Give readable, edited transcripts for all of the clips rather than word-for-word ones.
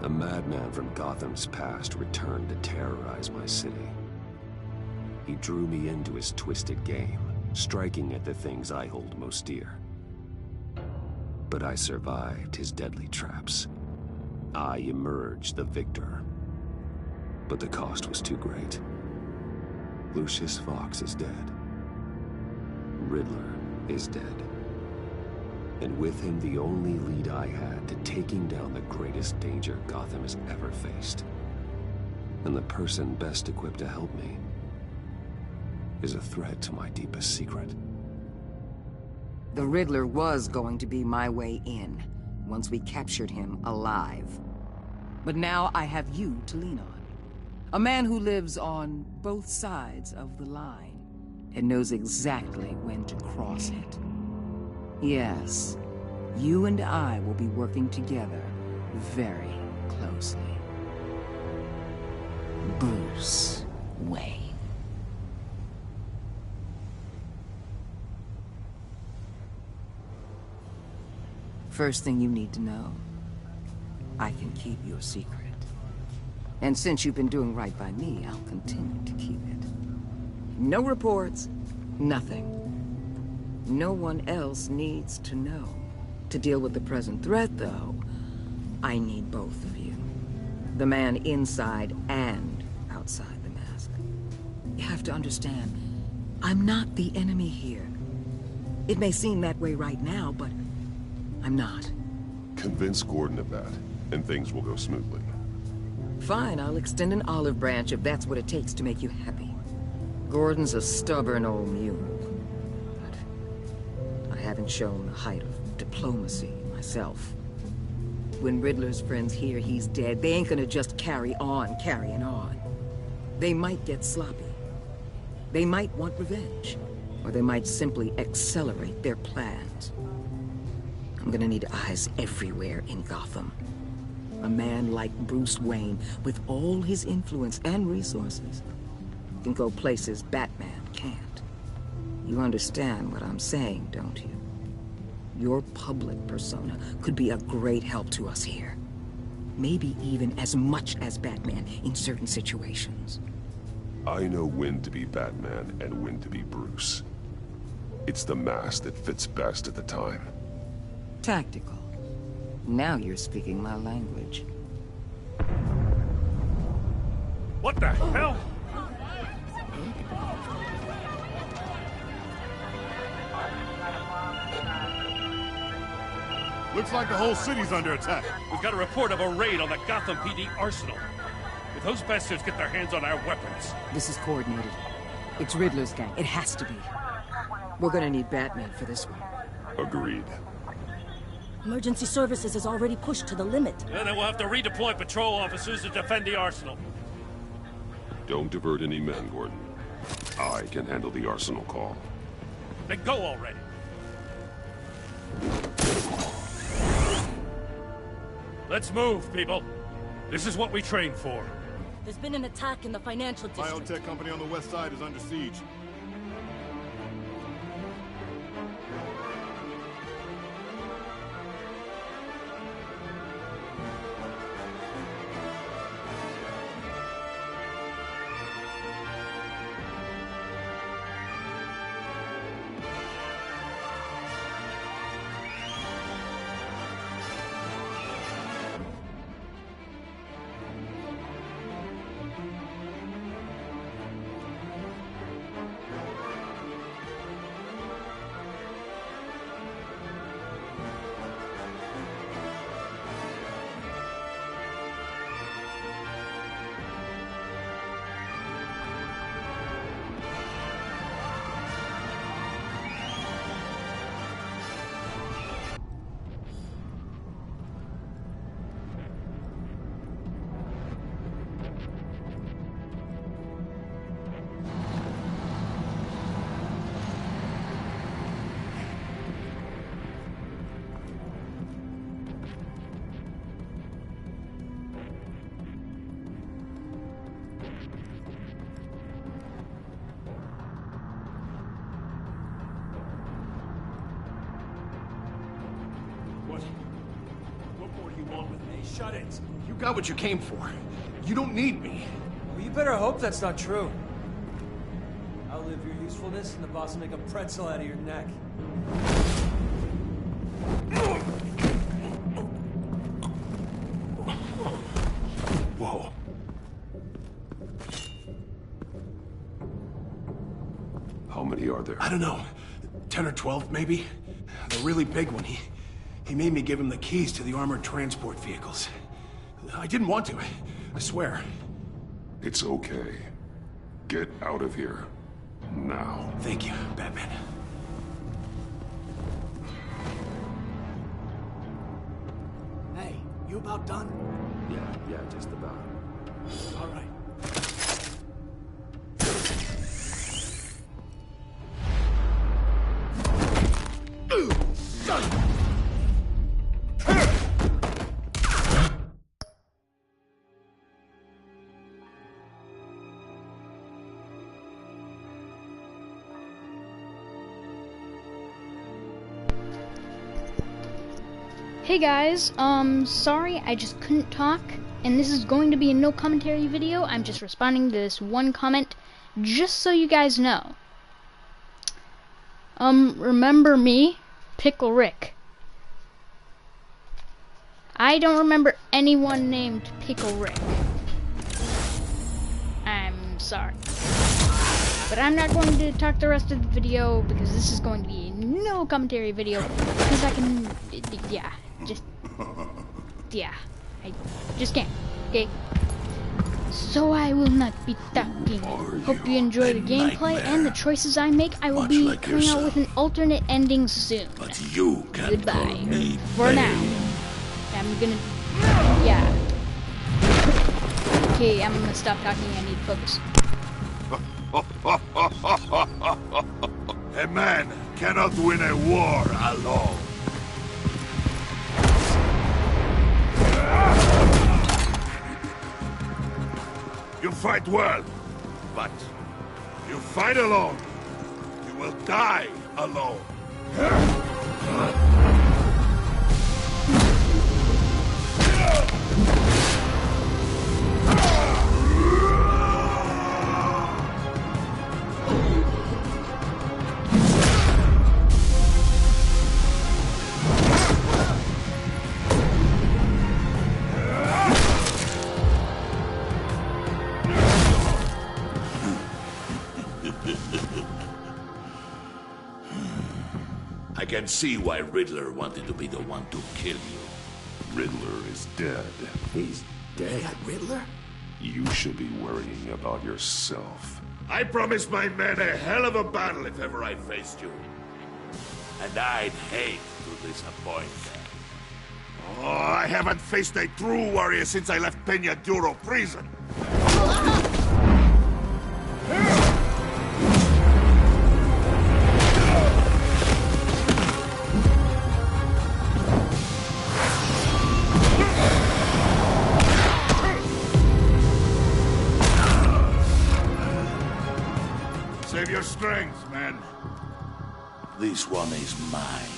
A madman from Gotham's past returned to terrorize my city. He drew me into his twisted game, striking at the things I hold most dear. But I survived his deadly traps. I emerged the victor. But the cost was too great. Lucius Fox is dead. Riddler is dead. And with him, the only lead I had to taking down the greatest danger Gotham has ever faced. And the person best equipped to help me is a threat to my deepest secret. The Riddler was going to be my way in, once we captured him alive. But now I have you to lean on. A man who lives on both sides of the line, and knows exactly when to cross it. Yes, you and I will be working together very closely. Bruce Wayne. First thing you need to know, I can keep your secret. And since you've been doing right by me, I'll continue to keep it. No reports, nothing. No one else needs to know. To deal with the present threat, though, I need both of you. The man inside and outside the mask. You have to understand, I'm not the enemy here. It may seem that way right now, but I'm not. Convince Gordon of that, and things will go smoothly. Fine, I'll extend an olive branch if that's what it takes to make you happy. Gordon's a stubborn old mule. But I haven't shown the height of diplomacy myself. When Riddler's friends hear he's dead, they ain't gonna just carry on carrying on. They might get sloppy. They might want revenge. Or they might simply accelerate their plans. I'm gonna need eyes everywhere in Gotham. A man like Bruce Wayne, with all his influence and resources, can go places Batman can't. You understand what I'm saying, don't you? Your public persona could be a great help to us here. Maybe even as much as Batman in certain situations. I know when to be Batman and when to be Bruce. It's the mask that fits best at the time. Tactical. Now you're speaking my language. What the hell? Looks like the whole city's under attack. We've got a report of a raid on the Gotham PD arsenal. If those bastards get their hands on our weapons... This is coordinated. It's Riddler's gang. It has to be. We're gonna need Batman for this one. Agreed. Emergency services is already pushed to the limit. Yeah, then we'll have to redeploy patrol officers to defend the arsenal. Don't divert any men, Gordon. I can handle the arsenal call. Then go already. Let's move, people. This is what we trained for. There's been an attack in the financial district. Biotech company on the west side is under siege. you want with me. Shut it. You got what you came for. You don't need me. Well, you better hope that's not true. I'll live your usefulness, and the boss will make a pretzel out of your neck. Whoa. How many are there? I don't know. 10 or 12, maybe? The really big one, he made me give him the keys to the armored transport vehicles. I didn't want to, I swear. It's okay. Get out of here. Now. Thank you, Batman. Hey, you about done? Yeah, just about. All right. Hey guys, sorry I just couldn't talk, and this is going to be a no commentary video. I'm just responding to this one comment, just so you guys know. Remember me? Pickle Rick. I don't remember anyone named Pickle Rick. I'm sorry. But I'm not going to talk the rest of the video, because this is going to be a no commentary video, because I can, I just can't, okay? So I will not be talking. Hope you enjoy the gameplay and the choices I make. I will be coming out with an alternate ending soon. But you can Goodbye. me For now. I'm gonna, Okay, I'm gonna stop talking. I need to focus. A man cannot win a war alone. You fight well, but you fight alone. You will die alone. I can see why Riddler wanted to be the one to kill you. Riddler is dead. He's dead. Riddler? You should be worrying about yourself. I promised my men a hell of a battle if ever I faced you. And I'd hate to disappoint them. Oh, I haven't faced a true warrior since I left Peña Duro prison. Save your strength, man. This one is mine.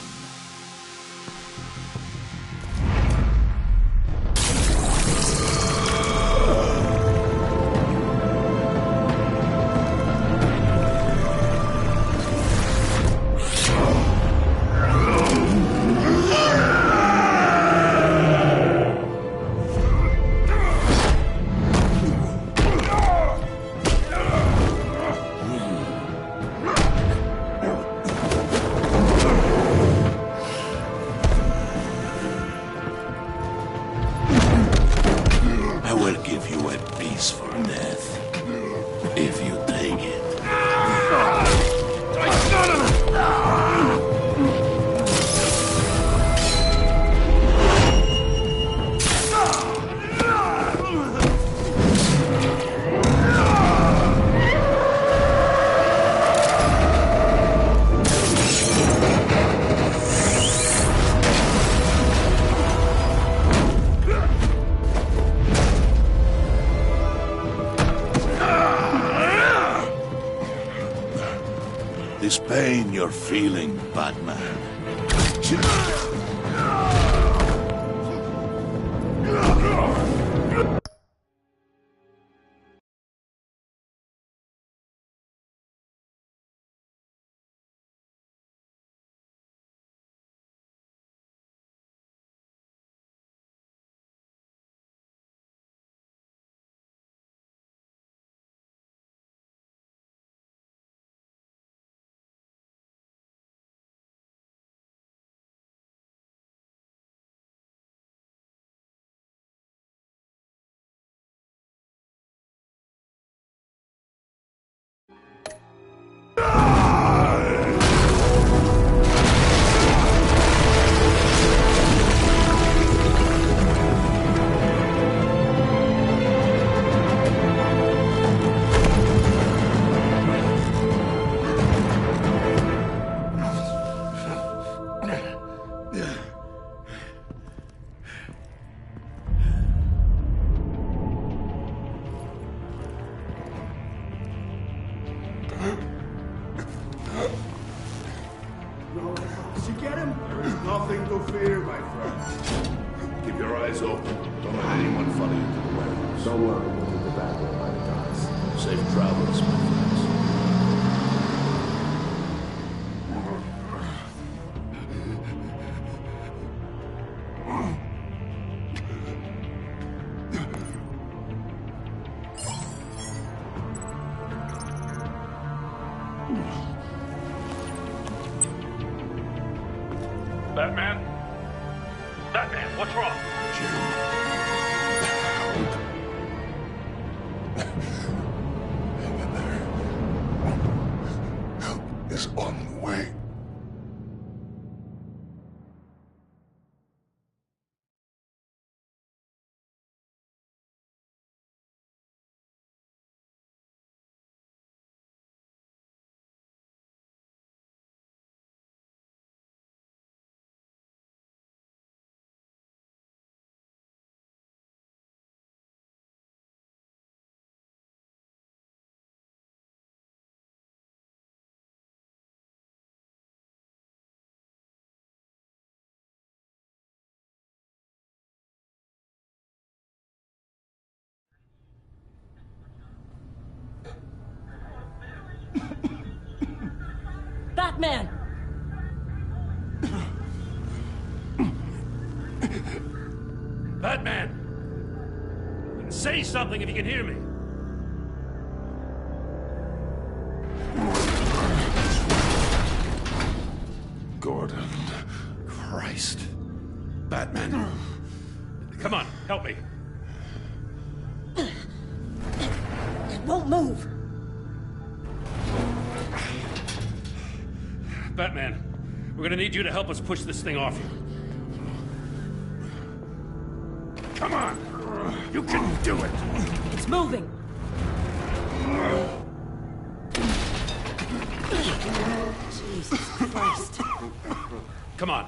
This pain you're feeling, Batman. eyes open. Don't let anyone follow you to the warehouse. Don't worry, we'll keep the Batwing by the docks. Safe travels, my friends. Batman? Batman, what's wrong? Hang in there. Help is on the way. Batman! Batman! Say something if you can hear me. Gordon. Christ. Batman. Come on, help me. It won't move! Batman, we're gonna need you to help us push this thing off you. Come on! You can do it! It's moving! Jesus Christ. Come on.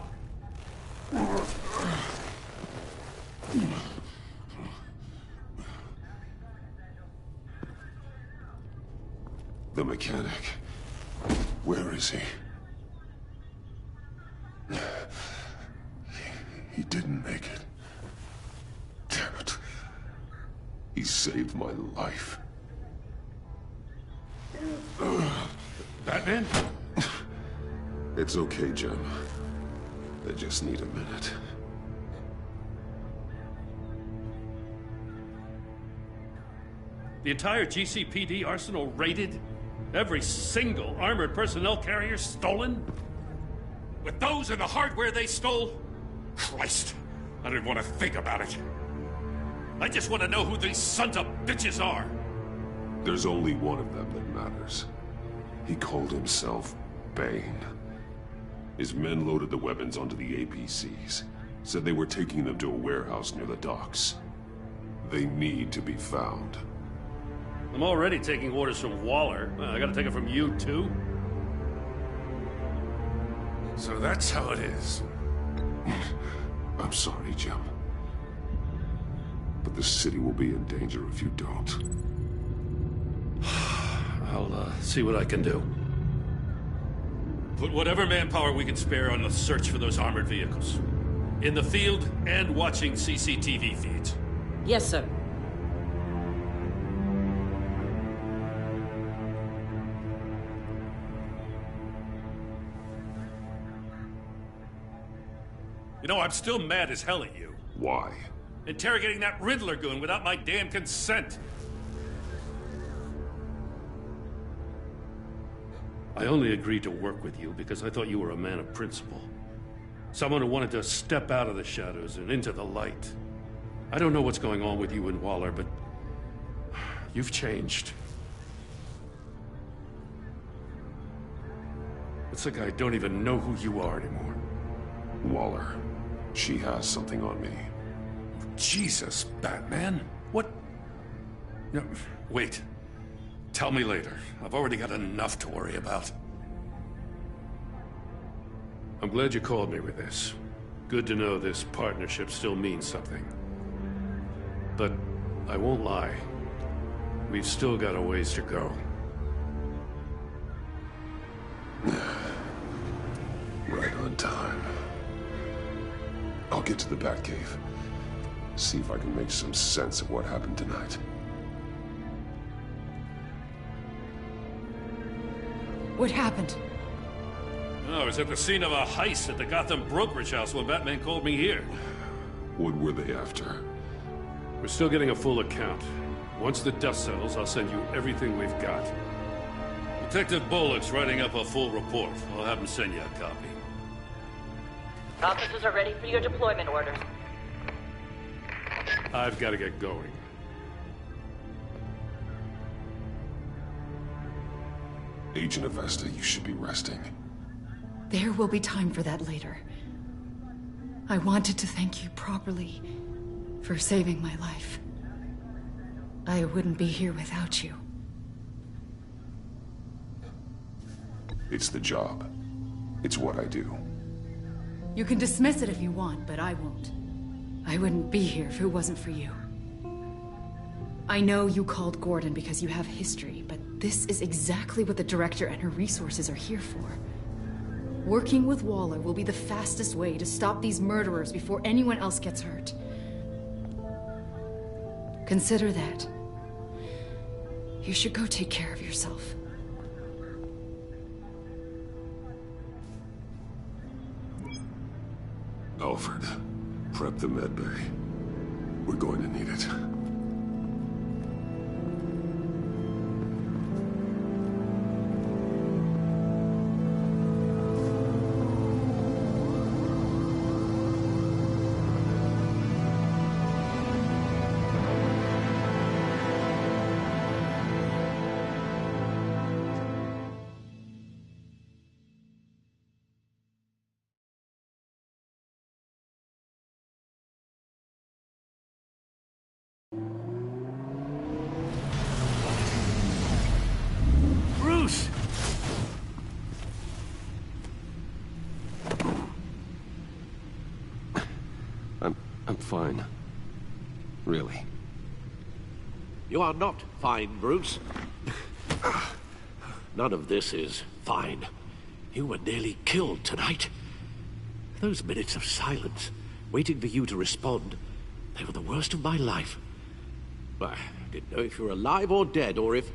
The mechanic. Where is he? He didn't make it. Damn it. He saved my life. Batman? It's okay, Jim. I just need a minute. The entire GCPD arsenal raided? Every single armored personnel carrier stolen? With those and the hardware they stole? Christ, I don't want to think about it. I just want to know who these sons of bitches are. There's only one of them that matters. He called himself Bane. His men loaded the weapons onto the APCs. Said they were taking them to a warehouse near the docks. They need to be found. I'm already taking orders from Waller. I gotta take it from you, too? So that's how it is. I'm sorry, Jim. But the city will be in danger if you don't. I'll see what I can do. Put whatever manpower we can spare on the search for those armored vehicles. In the field and watching CCTV feeds. Yes, sir. You know, I'm still mad as hell at you. Why? Interrogating that Riddler goon without my damn consent. I only agreed to work with you because I thought you were a man of principle. Someone who wanted to step out of the shadows and into the light. I don't know what's going on with you and Waller, but you've changed. It's like I don't even know who you are anymore. Waller. She has something on me. Jesus, Batman. What? No, wait. Tell me later. I've already got enough to worry about. I'm glad you called me with this. Good to know this partnership still means something. But I won't lie. We've still got a ways to go. Right on time. I'll get to the Batcave. See if I can make some sense of what happened tonight. What happened? Oh, I was at the scene of a heist at the Gotham brokerage house when Batman called me here. What were they after? We're still getting a full account. Once the dust settles, I'll send you everything we've got. Detective Bullock's writing up a full report. I'll have him send you a copy. Officers are ready for your deployment orders. I've got to get going. Agent Avesta, you should be resting. There will be time for that later. I wanted to thank you properly for saving my life. I wouldn't be here without you. It's the job. It's what I do. You can dismiss it if you want, but I won't. I wouldn't be here if it wasn't for you. I know you called Gordon because you have history, but this is exactly what the Director and her resources are here for. Working with Waller will be the fastest way to stop these murderers before anyone else gets hurt. Consider that. You should go take care of yourself. Alfred, prep the med bay. We're going to need it. Bruce! I'm fine. Really. You are not fine, Bruce. None of this is fine. You were nearly killed tonight. Those minutes of silence, waiting for you to respond, they were the worst of my life. I didn't know if you were alive or dead, or if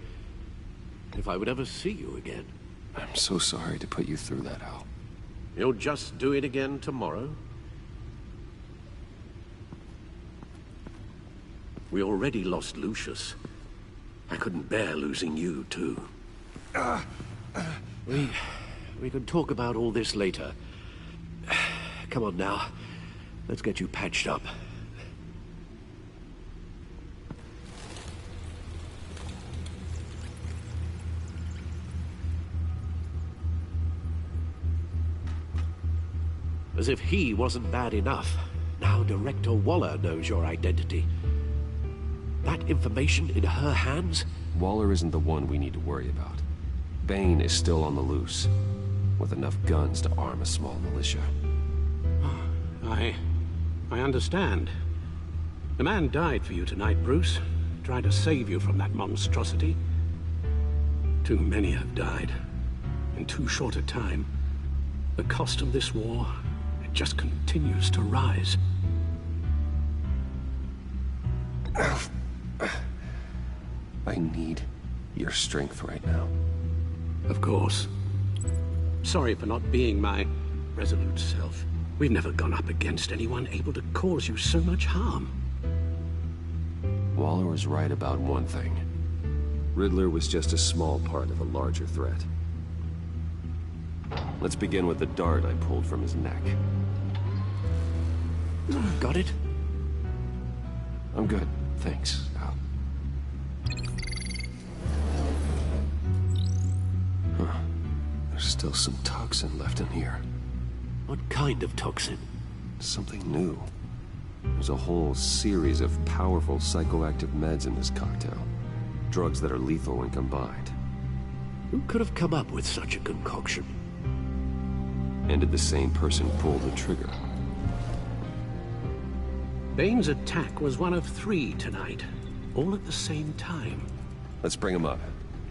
I would ever see you again. I'm so sorry to put you through that, Al. You'll just do it again tomorrow? We already lost Lucius. I couldn't bear losing you, too. We can talk about all this later. Come on now. Let's get you patched up. As if he wasn't bad enough. Now Director Waller knows your identity. That information in her hands? Waller isn't the one we need to worry about. Bane is still on the loose, with enough guns to arm a small militia. I understand. The man died for you tonight, Bruce. Trying to save you from that monstrosity. Too many have died. In too short a time. The cost of this war, it just continues to rise. I need your strength right now. Of course. Sorry for not being my resolute self. We've never gone up against anyone able to cause you so much harm. Waller was right about one thing. Riddler was just a small part of a larger threat. Let's begin with the dart I pulled from his neck. Got it? I'm good, thanks, Al. Huh. There's still some toxin left in here. What kind of toxin? Something new. There's a whole series of powerful psychoactive meds in this cocktail. Drugs that are lethal when combined. Who could have come up with such a concoction? And did the same person pull the trigger? Bane's attack was one of 3 tonight, all at the same time. Let's bring him up.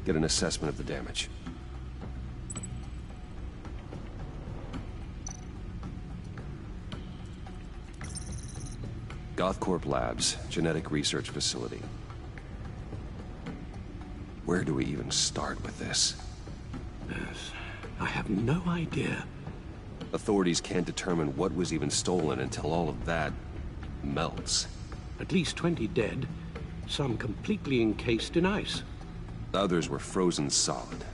Get an assessment of the damage. Gothcorp Labs, genetic research facility. Where do we even start with this? Yes, I have no idea. Authorities can't determine what was even stolen until all of that melts. At least 20 dead, some completely encased in ice. Others were frozen solid.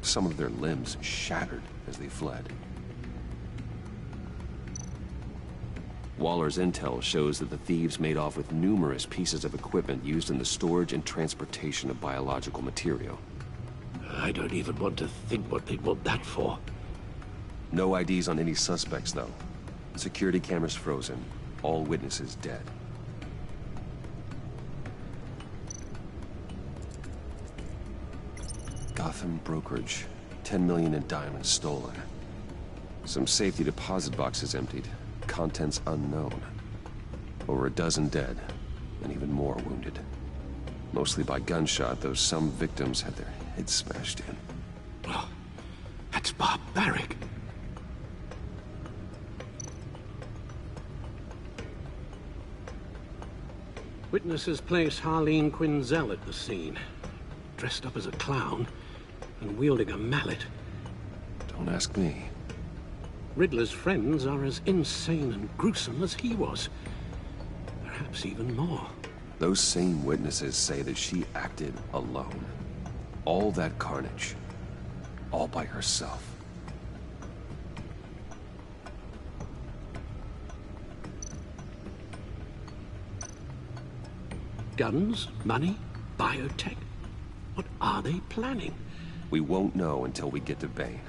Some of their limbs shattered as they fled. Waller's intel shows that the thieves made off with numerous pieces of equipment used in the storage and transportation of biological material. I don't even want to think what they'd want that for. No IDs on any suspects, though. Security cameras frozen. All witnesses dead. Gotham brokerage. 10 million in diamonds stolen. Some safety deposit boxes emptied. Contents unknown. Over a dozen dead, and even more wounded. Mostly by gunshot, though some victims had their heads smashed in. Oh, that's barbaric. Witnesses place Harleen Quinzel at the scene, dressed up as a clown and wielding a mallet. Don't ask me. Riddler's friends are as insane and gruesome as he was. Perhaps even more. Those same witnesses say that she acted alone. All that carnage. All by herself. Guns, money, biotech. What are they planning? We won't know until we get to Bane.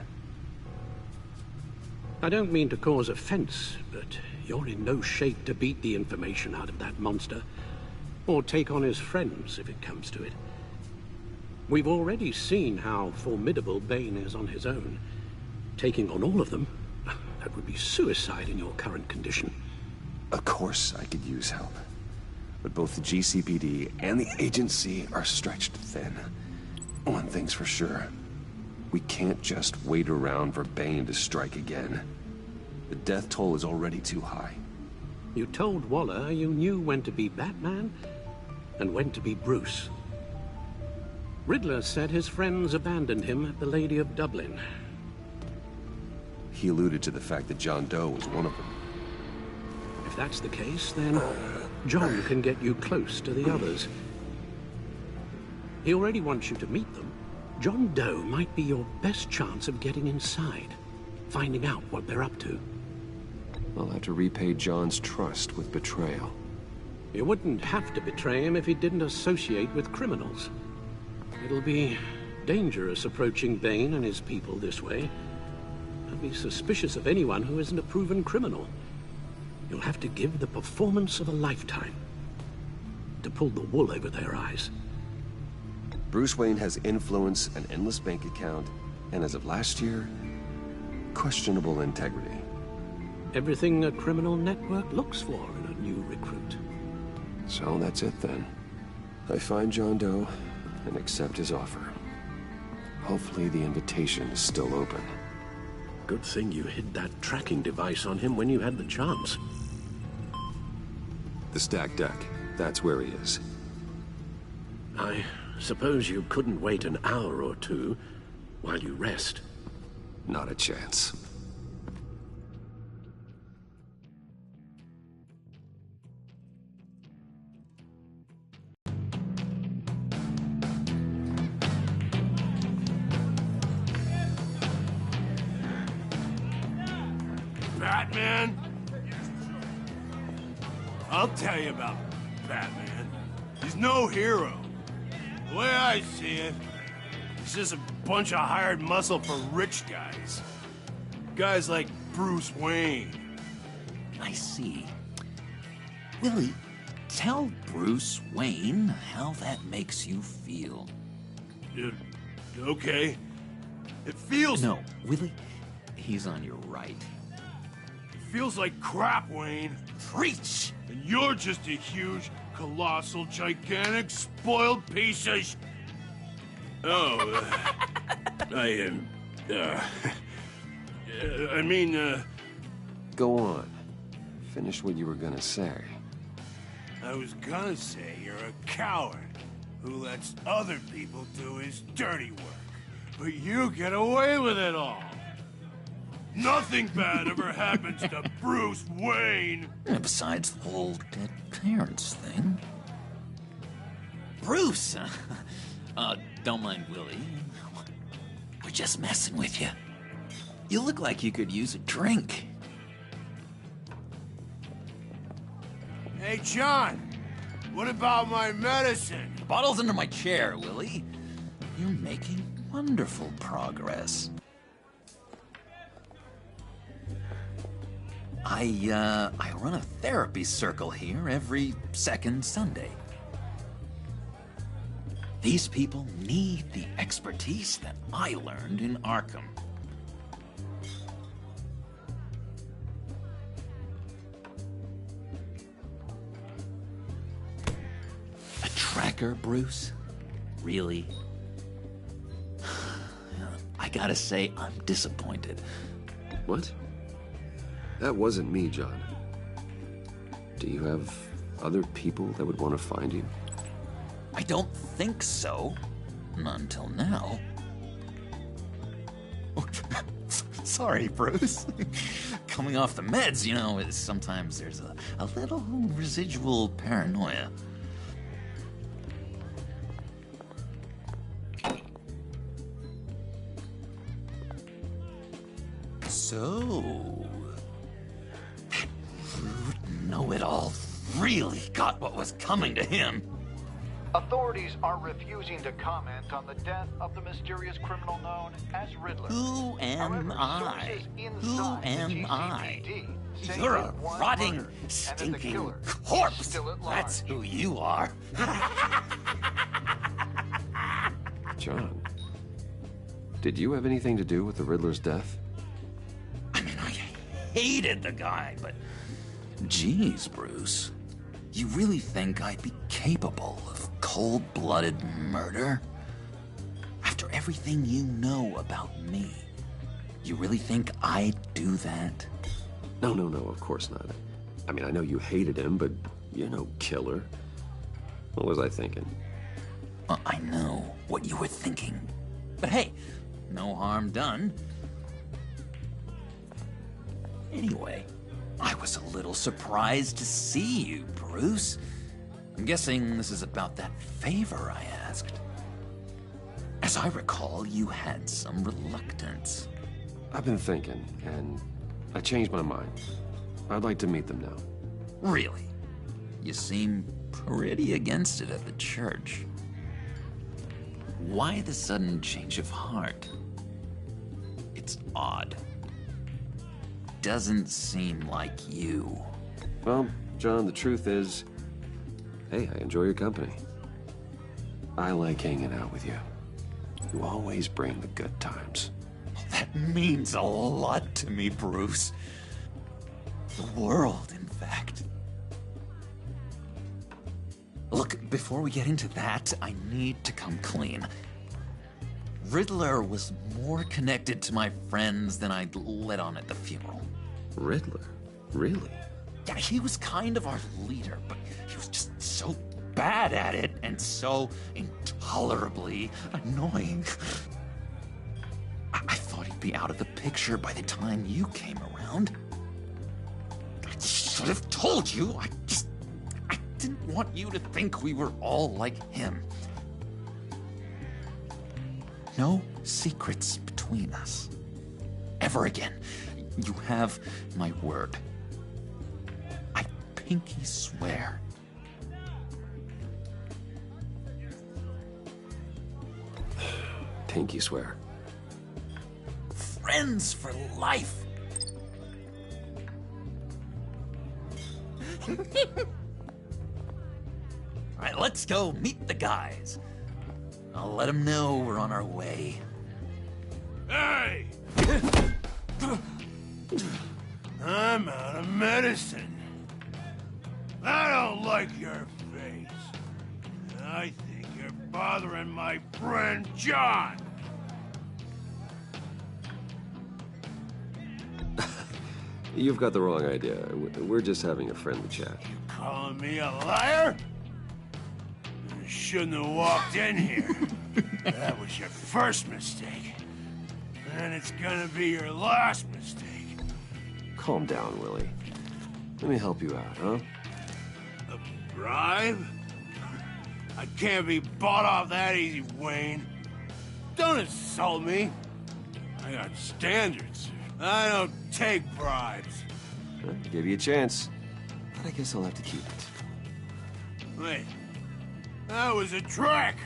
I don't mean to cause offense, but you're in no shape to beat the information out of that monster, or take on his friends if it comes to it. We've already seen how formidable Bane is on his own. Taking on all of them, that would be suicide in your current condition. Of course I could use help. But both the GCPD and the agency are stretched thin. One thing's for sure. We can't just wait around for Bane to strike again. The death toll is already too high. You told Waller you knew when to be Batman and when to be Bruce. Riddler said his friends abandoned him at the Lady of Dublin. He alluded to the fact that John Doe was one of them. If that's the case, then John can get you close to the others. He already wants you to meet them. John Doe might be your best chance of getting inside, finding out what they're up to. I'll have to repay John's trust with betrayal. You wouldn't have to betray him if he didn't associate with criminals. It'll be dangerous approaching Bane and his people this way. I'll be suspicious of anyone who isn't a proven criminal. You'll have to give the performance of a lifetime to pull the wool over their eyes. Bruce Wayne has influence, an endless bank account, and as of last year, questionable integrity. Everything a criminal network looks for in a new recruit. So that's it then. I find John Doe and accept his offer. Hopefully the invitation is still open. Good thing you hid that tracking device on him when you had the chance. The stacked deck, that's where he is. I suppose you couldn't wait an hour or two while you rest? Not a chance. Batman? I'll tell you about Batman. He's no hero. The way I see it, he's just a bunch of hired muscle for rich guys. Guys like Bruce Wayne. I see. Willie, tell Bruce Wayne how that makes you feel. Okay. It feels... No, Willie, he's on your right. It feels like crap, Wayne. Preach! And you're just a huge, colossal, gigantic, spoiled piece of... Oh, I Go on. Finish what you were gonna say. I was gonna say you're a coward who lets other people do his dirty work. But you get away with it all. Nothing bad ever happens to Bruce Wayne. And besides the whole dead parents thing. Bruce! Don't mind Willie. We're just messing with you. You look like you could use a drink. Hey, John. What about my medicine? Bottle's under my chair, Willie. You're making wonderful progress. I run a therapy circle here every second Sunday. These people need the expertise that I learned in Arkham. A tracker, Bruce? Really? I gotta say, I'm disappointed. What? That wasn't me, John. Do you have other people that would want to find you? I don't think so. Not until now. Sorry, Bruce. Coming off the meds, you know, sometimes there's a little residual paranoia. So... know-it-all really got what was coming to him. Authorities are refusing to comment on the death of the mysterious criminal known as Riddler. Who am I? Who am I? You're a rotting, stinking corpse. That's who you are. John, did you have anything to do with the Riddler's death? I mean, I hated the guy, but... Geez, Bruce. You really think I'd be capable of cold-blooded murder? After everything you know about me, you really think I'd do that? No, of course not. I mean, I know you hated him, but you're no killer. What was I thinking? I know what you were thinking. But hey, no harm done. Anyway, I was a little surprised to see you, Bruce. I'm guessing this is about that favor I asked. As I recall, you had some reluctance. I've been thinking, and I changed my mind. I'd like to meet them now. Really? You seem pretty against it at the church. Why the sudden change of heart? It's odd. Doesn't seem like you. Well, John, the truth is, hey, I enjoy your company. I like hanging out with you. You always bring the good times. That means a lot to me, Bruce. The world, in fact. Look, before we get into that, I need to come clean. Riddler was more connected to my friends than I'd let on at the funeral. Riddler? Really? Yeah, he was kind of our leader, but he was just so bad at it and so intolerably annoying. I thought he'd be out of the picture by the time you came around. I should have told you. I didn't want you to think we were all like him. No secrets between us. Ever again. You have my word. I pinky swear. Pinky swear. Friends for life. All right, let's go meet the guys. I'll let them know we're on our way. Hey! I'm out of medicine. I don't like your face. I think you're bothering my friend John. You've got the wrong idea. We're just having a friendly chat. calling me a liar? You shouldn't have walked in here. That was your first mistake. And it's gonna be your last mistake. Calm down, Willie. Let me help you out, huh? A bribe? I can't be bought off that easy, Wayne. Don't insult me. I got standards. I don't take bribes. I'll give you a chance, but I guess I'll have to keep it. Wait, that was a trick!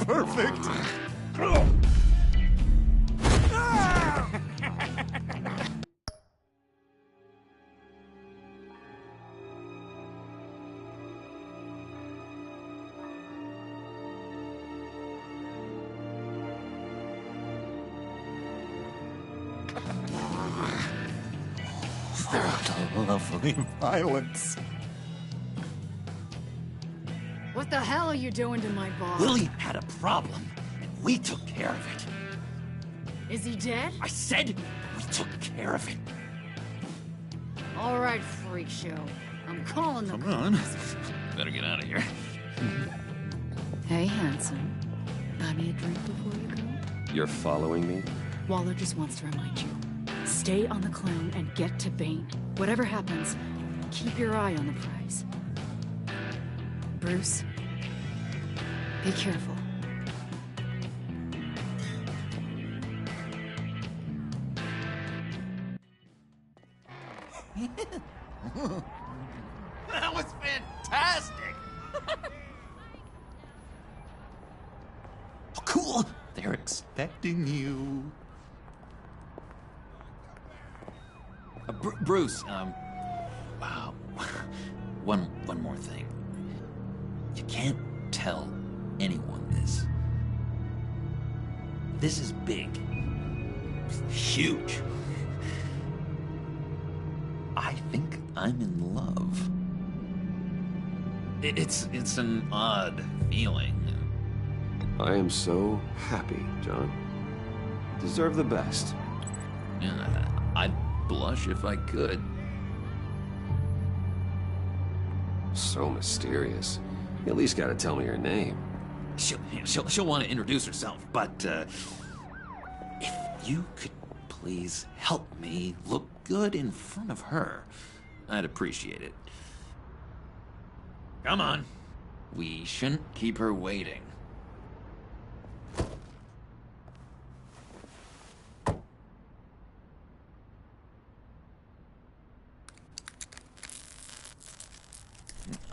Perfect! That lovely violence. What the hell are you doing to my bar? Willie had a problem, and we took care of it. Is he dead? I said we took care of it. All right, freak show. I'm calling the Come on. Better get out of here. Hey, handsome. Buy me a drink before you go? You're following me? Waller just wants to remind you. Stay on the clone and get to Bane. Whatever happens, keep your eye on the prize. Bruce, be careful. That was fantastic! Oh, cool! They're expecting you. Bruce, wow. One more thing. You can't tell anyone this. This is big. Huge. I think I'm in love. It's an odd feeling. I am so happy, John. You deserve the best. Yeah, I'd blush if I could. So mysterious. You at least gotta tell me her name. She'll want to introduce herself, but if you could please help me look good in front of her, I'd appreciate it. Come on. We shouldn't keep her waiting.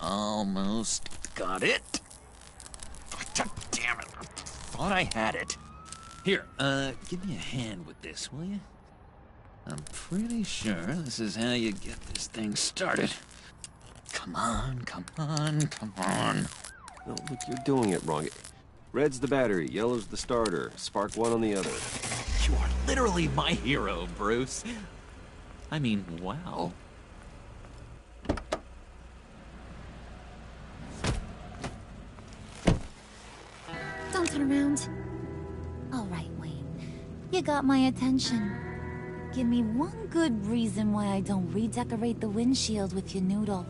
Almost got it. Damn it. I thought I had it. Here, give me a hand with this, will you? I'm pretty sure this is how you get this thing started. Come on, come on, come on. No, look, you're doing it wrong. Red's the battery, yellow's the starter. Spark one on the other. You are literally my hero, Bruce. I mean, wow. Don't turn around. All right, Wayne. You got my attention. Give me one good reason why I don't redecorate the windshield with your noodle.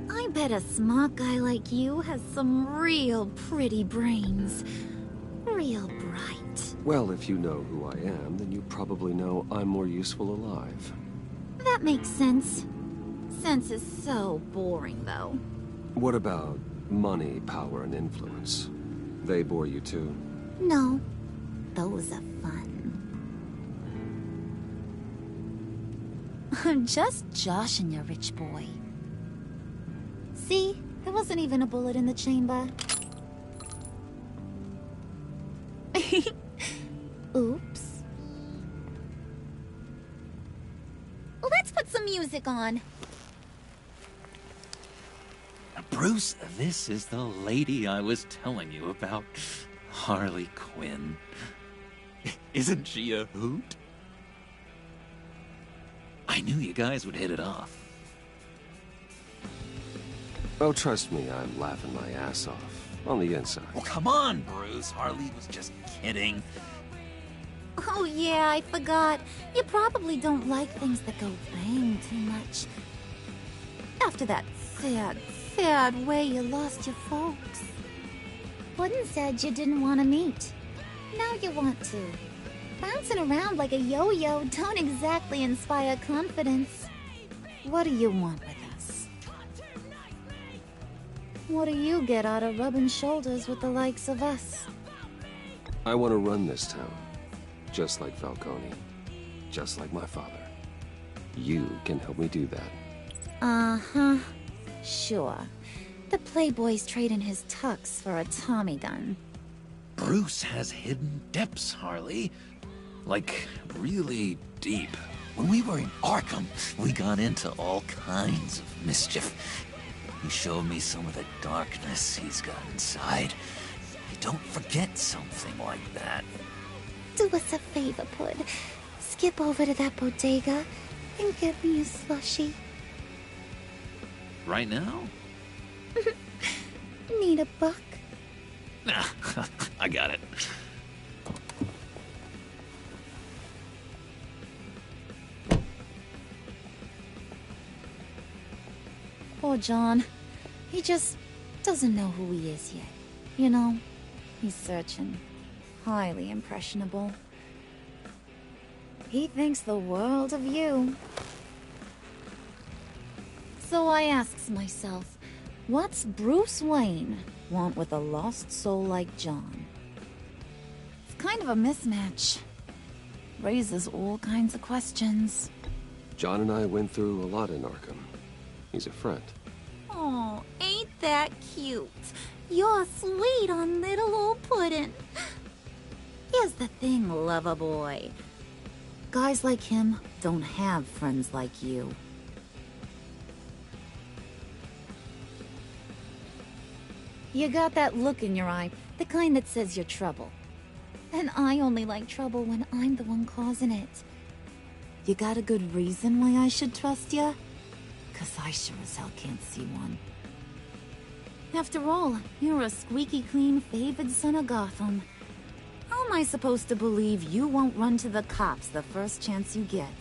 I bet a smart guy like you has some real pretty brains. Real bright. Well, if you know who I am, then you probably know I'm more useful alive. That makes sense. Sense is so boring, though. What about money, power, and influence? They bore you too? No. Those are fun. I'm just joshing you, rich boy. See? There wasn't even a bullet in the chamber. Oops. Let's put some music on. Bruce, this is the lady I was telling you about. Harley Quinn. Isn't she a hoot? I knew you guys would hit it off. Oh, trust me, I'm laughing my ass off. On the inside. Oh, come on, Bruce. Harley was just kidding. Oh yeah, I forgot. You probably don't like things that go bang too much. After that sad way you lost your folks. Puddin' said you didn't want to meet. Now you want to. Bouncing around like a yo-yo don't exactly inspire confidence. What do you want with us? What do you get out of rubbing shoulders with the likes of us? I want to run this town. Just like Falcone. Just like my father. You can help me do that. Uh-huh. Sure. The Playboy's trading his tux for a Tommy gun. Bruce has hidden depths, Harley. Like, really deep. When we were in Arkham, we got into all kinds of mischief. He showed me some of the darkness he's got inside. You don't forget something like that. Do us a favor, Pud. Skip over to that bodega and get me a slushie. Right now? Need a buck? Nah, I got it. Poor John. He just doesn't know who he is yet. You know, he's searching. Highly impressionable. He thinks the world of you. So I asks myself, what's Bruce Wayne want with a lost soul like John? It's kind of a mismatch. Raises all kinds of questions. John and I went through a lot in Arkham. He's a friend. Oh, ain't that cute? You're sweet on little old Puddin'. Here's the thing, lover boy. Guys like him don't have friends like you. You got that look in your eye, the kind that says you're trouble. And I only like trouble when I'm the one causing it. You got a good reason why I should trust you? 'Cause I sure as hell can't see one. After all, you're a squeaky clean favored son of Gotham. How am I supposed to believe you won't run to the cops the first chance you get?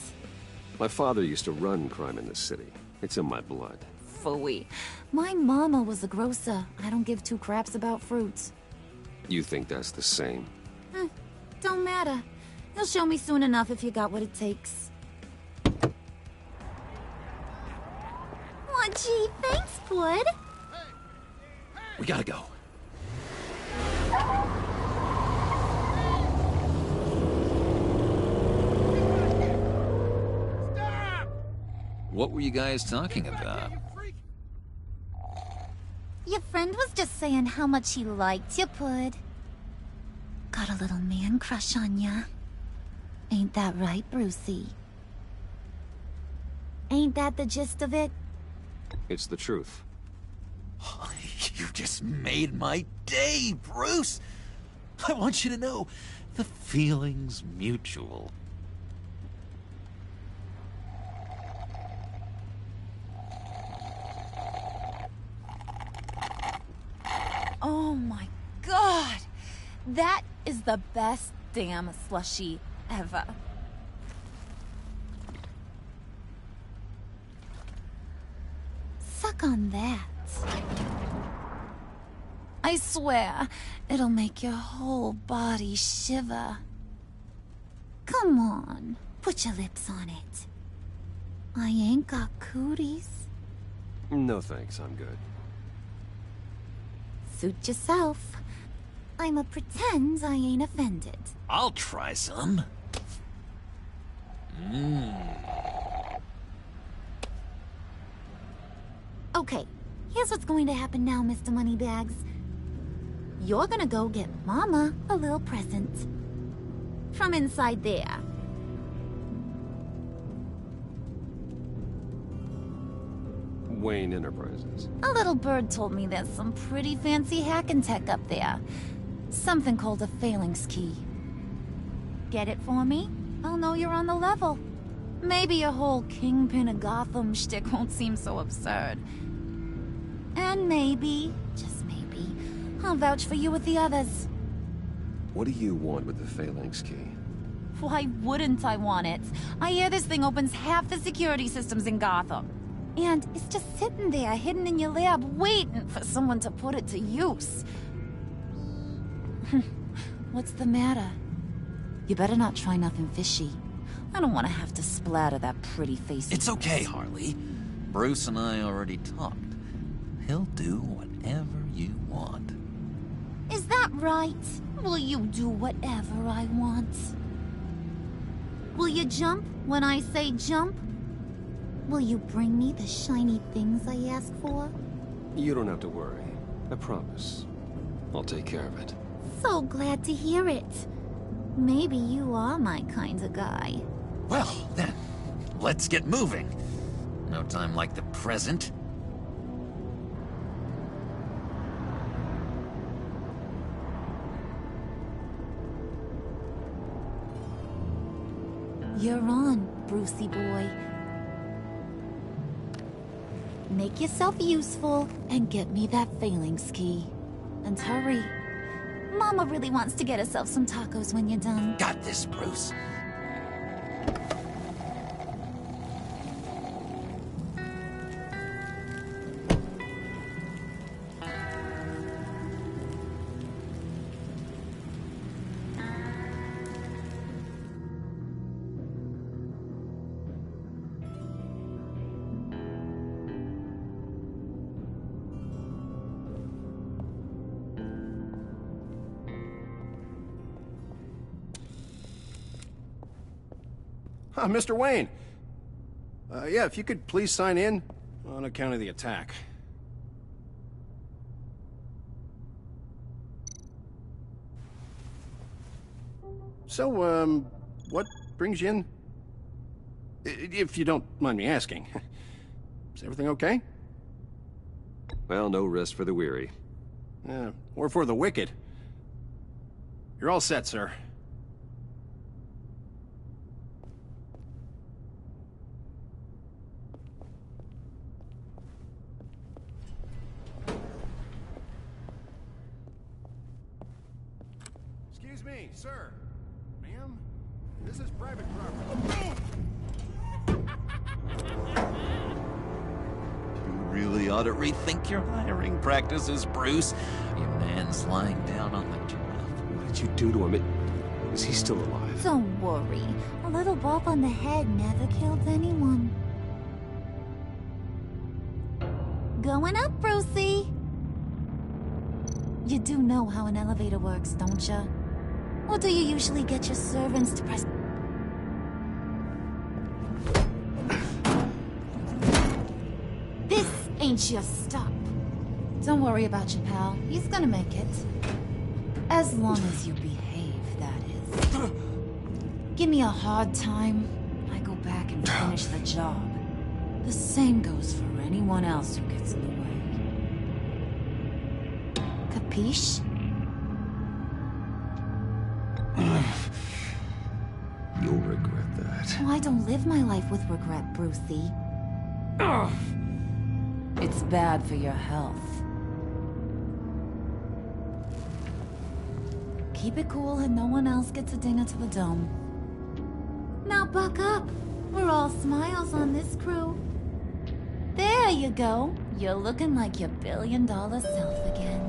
My father used to run crime in this city. It's in my blood. Phooey. My mama was a grocer. I don't give two craps about fruits. You think that's the same? Don't matter. You'll show me soon enough if you got what it takes. Oh, gee, thanks, Pud. We gotta go. What were you guys talking about? Your friend was just saying how much he liked you, Pud. Got a little man crush on ya. Ain't that right, Brucey? Ain't that the gist of it? It's the truth. You just made my day, Bruce! I want you to know, the feeling's mutual. Oh my god! That is the best damn slushie ever. Suck on that. I swear, it'll make your whole body shiver. Come on, put your lips on it. I ain't got cooties. No thanks, I'm good. Suit yourself. I'ma pretend I ain't offended. I'll try some. Okay, here's what's going to happen now, Mr. Moneybags. You're gonna go get Mama a little present. From inside there. Wayne Enterprises. A little bird told me there's some pretty fancy hacking tech up there. Something called a phalanx key. Get it for me? I'll know you're on the level. Maybe your whole Kingpin of Gotham shtick won't seem so absurd. And maybe, just maybe, I'll vouch for you with the others. What do you want with the Phalanx key? Why wouldn't I want it? I hear this thing opens half the security systems in Gotham. And it's just sitting there, hidden in your lab, waiting for someone to put it to use. What's the matter? You better not try nothing fishy. I don't want to have to splatter that pretty face. It's okay, Harley. Bruce and I already talked. He'll do whatever you want. Is that right? Will you do whatever I want? Will you jump when I say jump? Will you bring me the shiny things I ask for? You don't have to worry. I promise. I'll take care of it. So glad to hear it. Maybe you are my kind of guy. Well, then, let's get moving. No time like the present. You're on, Brucey boy. Make yourself useful and get me that Phalanx key. And hurry. Mama really wants to get herself some tacos when you're done. Got this, Bruce. Mr. Wayne. Yeah, if you could please sign in on account of the attack. So, what brings you in? If you don't mind me asking. Is everything okay? Well, no rest for the weary. Or for the wicked. You're all set, sir. Excuse me, sir. Ma'am? This is private property. You really ought to rethink your hiring practices, Bruce. Your man's lying down on the job. What did you do to him? Is he still alive? Don't worry. A little bump on the head never killed anyone. Going up, Brucey. You do know how an elevator works, don't you? Or do you usually get your servants to press... This ain't your stop. Don't worry about your pal. He's gonna make it. As long as you behave, that is. Give me a hard time, I go back and finish the job. The same goes for anyone else who gets in the way. Capiche? You'll regret that. Oh, I don't live my life with regret, Brucey. Ugh. It's bad for your health. Keep it cool and no one else gets a dinger to the dome. Now buck up. We're all smiles on this crew. There you go. You're looking like your billion-dollar self again.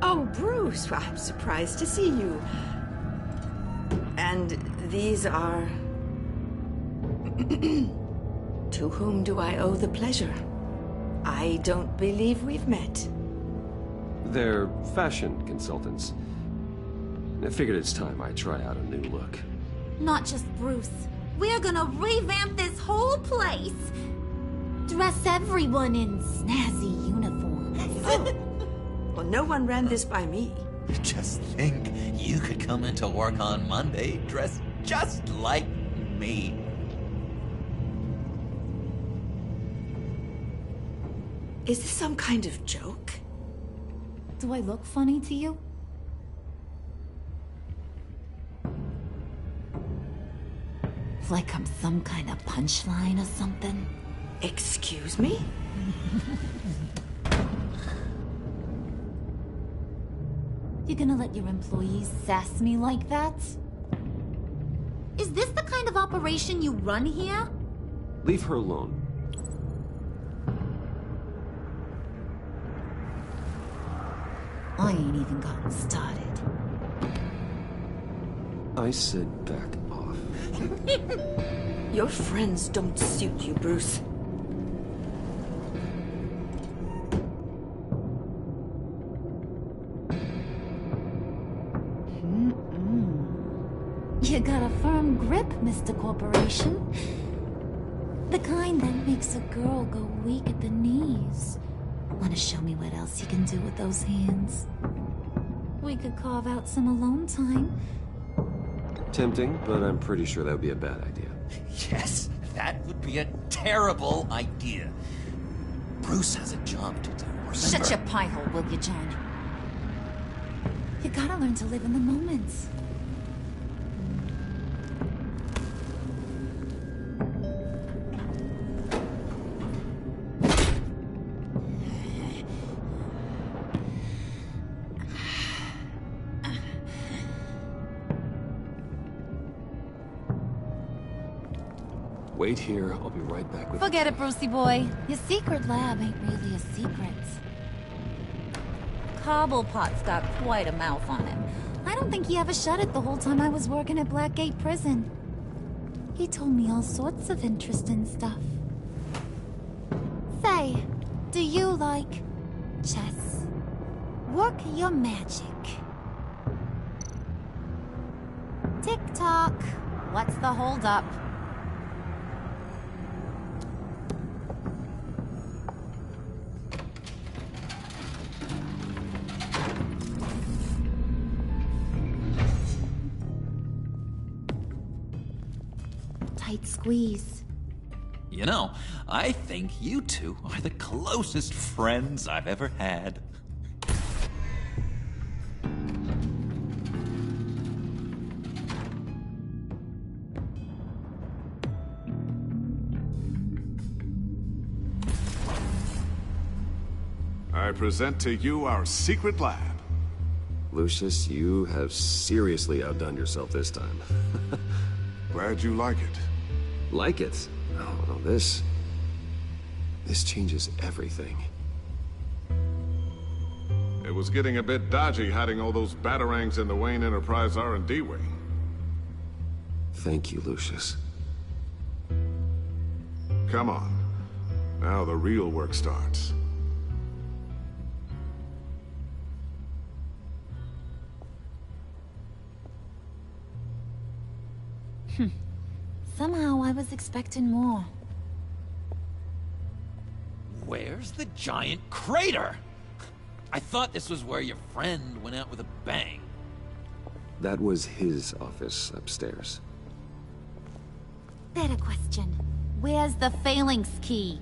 Oh, Bruce, well, I'm surprised to see you. And these are... To whom do I owe the pleasure? I don't believe we've met. They're fashion consultants. I figured it's time I try out a new look. Not just Bruce. We're gonna revamp this whole place. Dress everyone in snazzy uniforms. Oh. Well, no one ran this by me. Just think, you could come into work on Monday dressed just like me. Is this some kind of joke? Do I look funny to you? Like I'm some kind of punchline or something. Excuse me? You gonna let your employees sass me like that? Is this the kind of operation you run here? Leave her alone. I ain't even gotten started. I said back off. Your friends don't suit you, Bruce. You got a firm grip, Mr. Corporation. The kind that makes a girl go weak at the knees. Wanna show me what else you can do with those hands? We could carve out some alone time. Tempting, but I'm pretty sure that would be a bad idea. Yes, that would be a terrible idea. Bruce has a job to do, remember? Shut your pie hole, will you, John? You gotta learn to live in the moment. Wait here, I'll be right back with Forget it, Brucey boy. Your secret lab ain't really a secret. Cobblepot's got quite a mouth on him. I don't think he ever shut it the whole time I was working at Blackgate Prison. He told me all sorts of interesting stuff. Say, do you like chess? Work your magic. Tick-tock. What's the holdup? Tight squeeze. You know, I think you two are the closest friends I've ever had. I present to you our secret lab. Lucius, you have seriously outdone yourself this time. Glad you like it. Like it? Oh, this changes everything. It was getting a bit dodgy hiding all those batarangs in the Wayne Enterprise R&D wing. Thank you, Lucius. Come on. Now the real work starts. Somehow I was expecting more. Where's the giant crater? I thought this was where your friend went out with a bang. That was his office upstairs. Better question. Where's the phalanx key?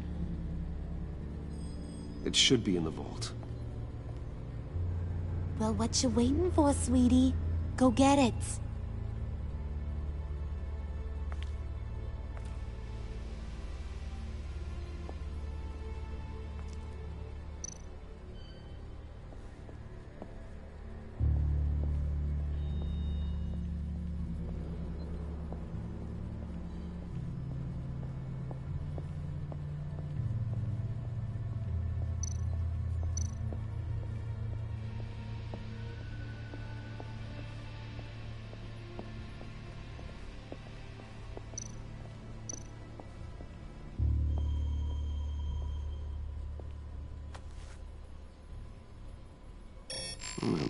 It should be in the vault. Well, what you waiting for, sweetie? Go get it.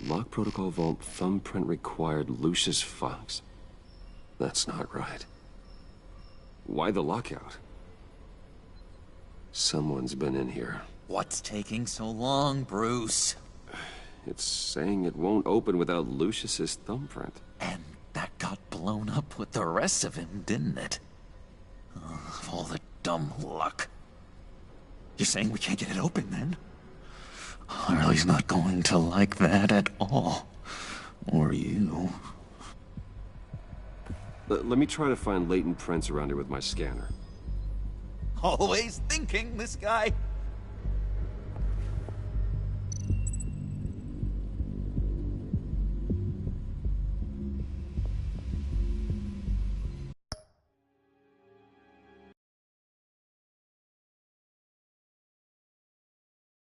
Lock protocol vault thumbprint required Lucius Fox. That's not right. Why the lockout? Someone's been in here. What's taking so long, Bruce? It's saying it won't open without Lucius's thumbprint. And that got blown up with the rest of him, didn't it? All the dumb luck. You're saying we can't get it open, then? Harley's not going to like that at all. Or you. Let me try to find latent prints around here with my scanner. Always thinking, this guy.